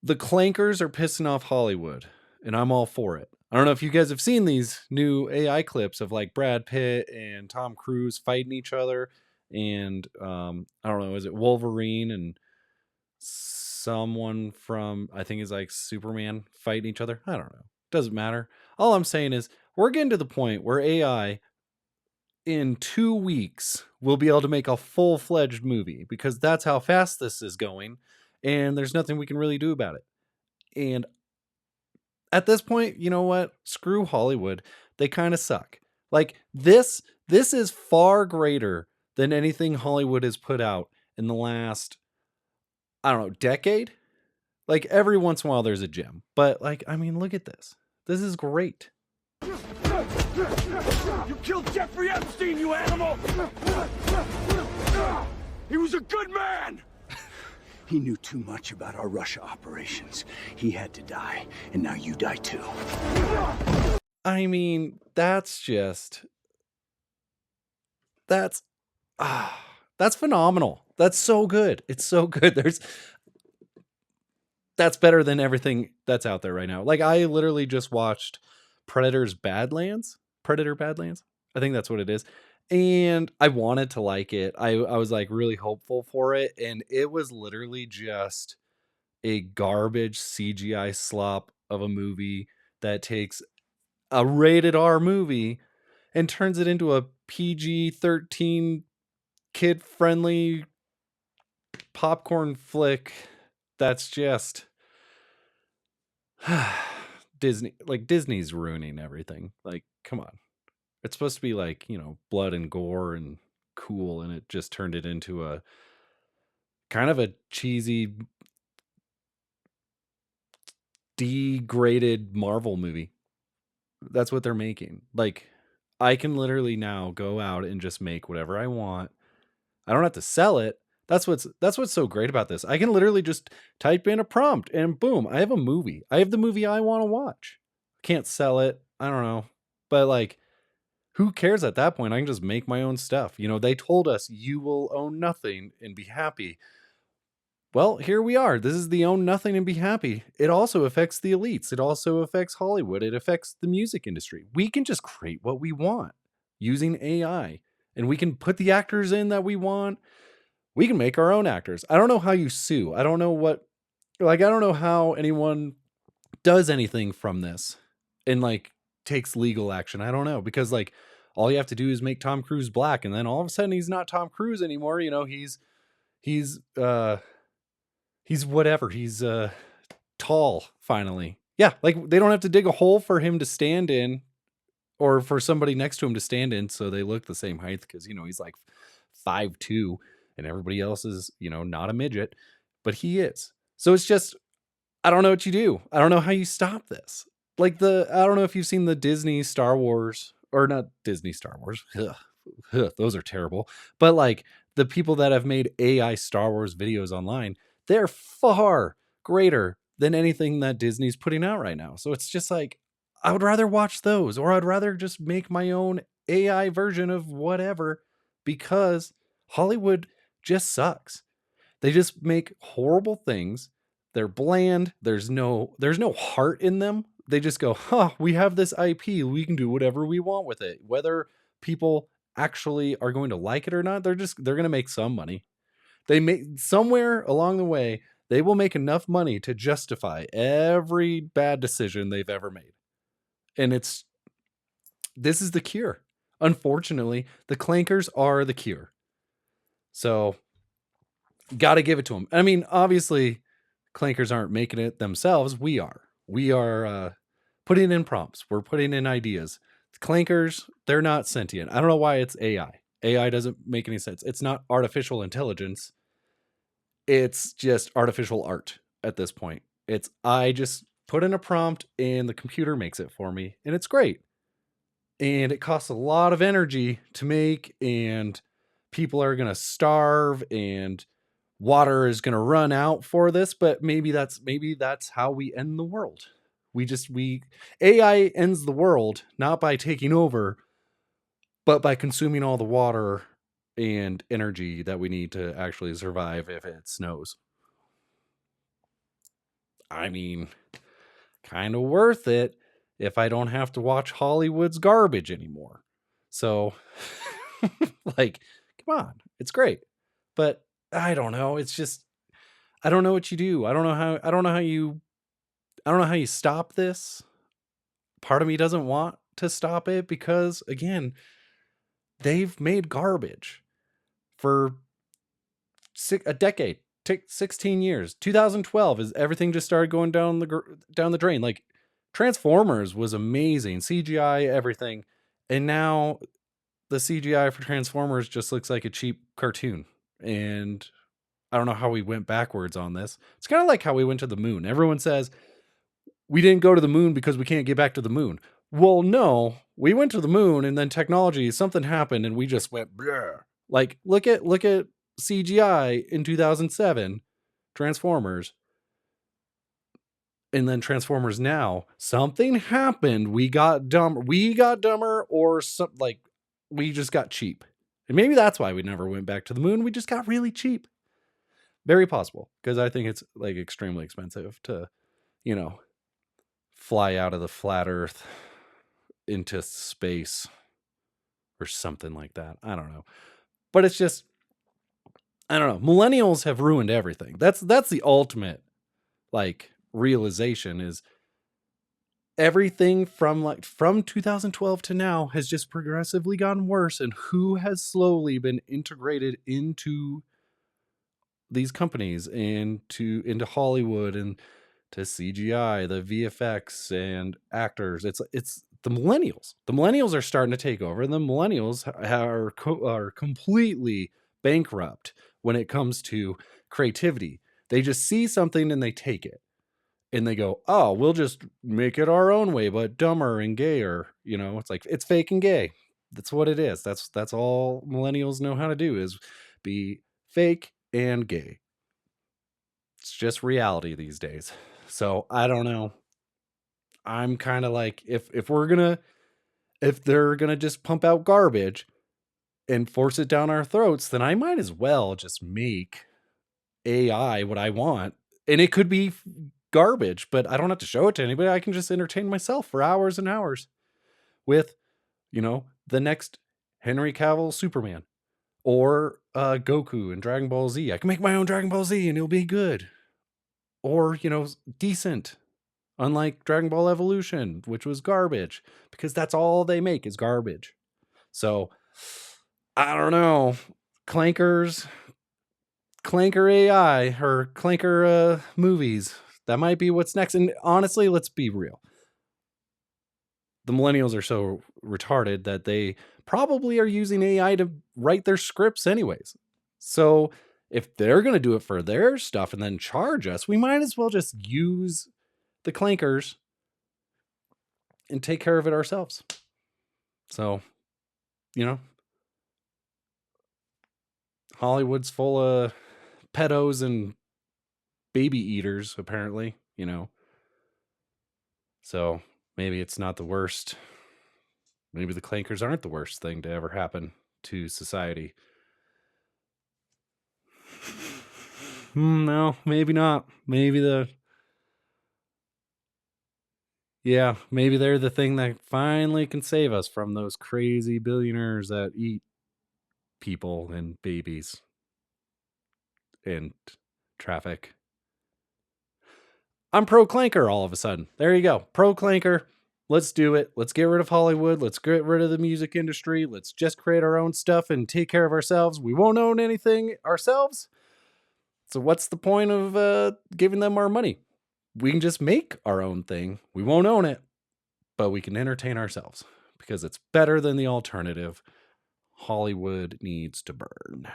The Clankers are pissing off Hollywood, and I'm all for it. I don't know if you guys have seen these new AI clips of like Brad Pitt and Tom Cruise fighting each other, and I don't know, is it Wolverine and someone from I think is like Superman fighting each other? I don't know. Doesn't matter. All I'm saying is we're getting to the point where AI in 2 weeks will be able to make a full-fledged movie because that's how fast this is going, and there's nothing we can really do about it. And at this point, you know what? Screw Hollywood. They kind of suck. Like this is far greater than anything Hollywood has put out in the last, I don't know, decade. Like every once in a while there's a gem. But like, I mean, look at this. This is great. You killed Jeffrey Epstein, you animal! He was a good man! He knew too much about our Russia operations. He had to die, and now you die too. I mean, that's phenomenal. That's so good. It's so good. That's better than everything that's out there right now. Like I literally just watched Predator Badlands. I think that's what it is. And I wanted to like it. I was like really hopeful for it. And it was literally just a garbage CGI slop of a movie that takes a rated R movie and turns it into a PG-13 kid friendly popcorn flick. That's just Disney's ruining everything. Like, come on. It's supposed to be like, you know, blood and gore and cool, and it just turned it into a kind of a cheesy, degraded Marvel movie. That's what they're making. Like, I can literally now go out and just make whatever I want. I don't have to sell it. That's what's so great about this. I can literally just type in a prompt and boom, I have a movie. I have the movie I want to watch. Can't sell it. I don't know. But like, who cares at that point? I can just make my own stuff. You know, they told us you will own nothing and be happy. Well, here we are. This is the own nothing and be happy. It also affects the elites. It also affects Hollywood. It affects the music industry. We can just create what we want using AI, and we can put the actors in that we want. We can make our own actors. I don't know how you sue. I don't know how anyone does anything from this and like takes legal action. I don't know, because like all you have to do is make Tom Cruise black, and then all of a sudden he's not Tom Cruise anymore. You know, he's whatever. He's tall finally. Yeah, like they don't have to dig a hole for him to stand in or for somebody next to him to stand in so they look the same height, because you know he's like 5'2" and everybody else is, you know, not a midget, but he is. So it's just, I don't know what you do. I don't know how you stop this. Like I don't know if you've seen the Disney Star Wars, or not Disney Star Wars. Ugh, those are terrible. But like the people that have made AI Star Wars videos online, they're far greater than anything that Disney's putting out right now. So it's just like, I would rather watch those, or I'd rather just make my own AI version of whatever, because Hollywood just sucks. They just make horrible things. They're bland. There's no heart in them. They just go, "Huh, we have this IP. We can do whatever we want with it." Whether people actually are going to like it or not, they're going to make some money. They make somewhere along the way, they will make enough money to justify every bad decision they've ever made. And this is the cure. Unfortunately, the Clankers are the cure. So, got to give it to them. I mean, obviously, Clankers aren't making it themselves. We are. We are putting in prompts. We're putting in ideas. The Clankers, they're not sentient. I don't know why it's AI. AI doesn't make any sense. It's not artificial intelligence. It's just artificial art at this point. I just put in a prompt and the computer makes it for me, and it's great. And it costs a lot of energy to make, and people are going to starve, and water is going to run out for this, but maybe that's how we end the world. AI ends the world not by taking over, but by consuming all the water and energy that we need to actually survive if it snows. I mean, kind of worth it if I don't have to watch Hollywood's garbage anymore. So, like, come on, it's great. But I don't know. It's just, I don't know what you do. I don't know how you, I don't know how you stop this. Part of me doesn't want to stop it because, again, they've made garbage for a decade, 16 years. 2012 is everything just started going down the drain. Like Transformers was amazing, CGI, everything, and now the CGI for Transformers just looks like a cheap cartoon. And I don't know how we went backwards on this. It's kind of like how we went to the moon. Everyone says we didn't go to the moon because we can't get back to the moon. Well, no, we went to the moon and then technology, something happened and we just went bleh. Like look at CGI in 2007, Transformers, and then Transformers now. Something happened. We got dumber, or some like we just got cheap. And maybe that's why we never went back to the moon. We just got really cheap. Very possible, because I think it's like extremely expensive to, you know, fly out of the flat earth into space or something like that. I don't know. But it's just, I don't know. Millennials have ruined everything. That's the ultimate like realization is everything from 2012 to now has just progressively gotten worse, and who has slowly been integrated into these companies and into Hollywood and to CGI, the VFX and actors. It's the millennials. The millennials are starting to take over, and the millennials are completely bankrupt when it comes to creativity. They just see something and they take it. And they go, "Oh, we'll just make it our own way, but dumber and gayer." You know, it's like it's fake and gay. That's what it is. That's all millennials know how to do is be fake and gay. It's just reality these days. So I don't know. I'm kind of like, if they're gonna just pump out garbage and force it down our throats, then I might as well just make AI what I want. And it could be garbage, but I don't have to show it to anybody. I can just entertain myself for hours and hours with, the next Henry Cavill Superman, or Goku in Dragon Ball Z. I can make my own Dragon Ball Z and it'll be good. Or, decent. Unlike Dragon Ball Evolution, which was garbage, because that's all they make is garbage. So, I don't know. Clankers, Clanker AI, or Clanker movies. That might be what's next. And honestly, let's be real. The millennials are so retarded that they probably are using AI to write their scripts anyways. So if they're going to do it for their stuff and then charge us, we might as well just use the Clankers and take care of it ourselves. So, Hollywood's full of pedos and baby eaters, apparently, So maybe it's not the worst. Maybe the Clankers aren't the worst thing to ever happen to society. No, maybe not. Maybe maybe they're the thing that finally can save us from those crazy billionaires that eat people and babies and traffic. I'm pro Clanker all of a sudden. There you go. Pro Clanker. Let's do it. Let's get rid of Hollywood. Let's get rid of the music industry. Let's just create our own stuff and take care of ourselves. We won't own anything ourselves. So what's the point of giving them our money? We can just make our own thing. We won't own it, but we can entertain ourselves because it's better than the alternative. Hollywood needs to burn.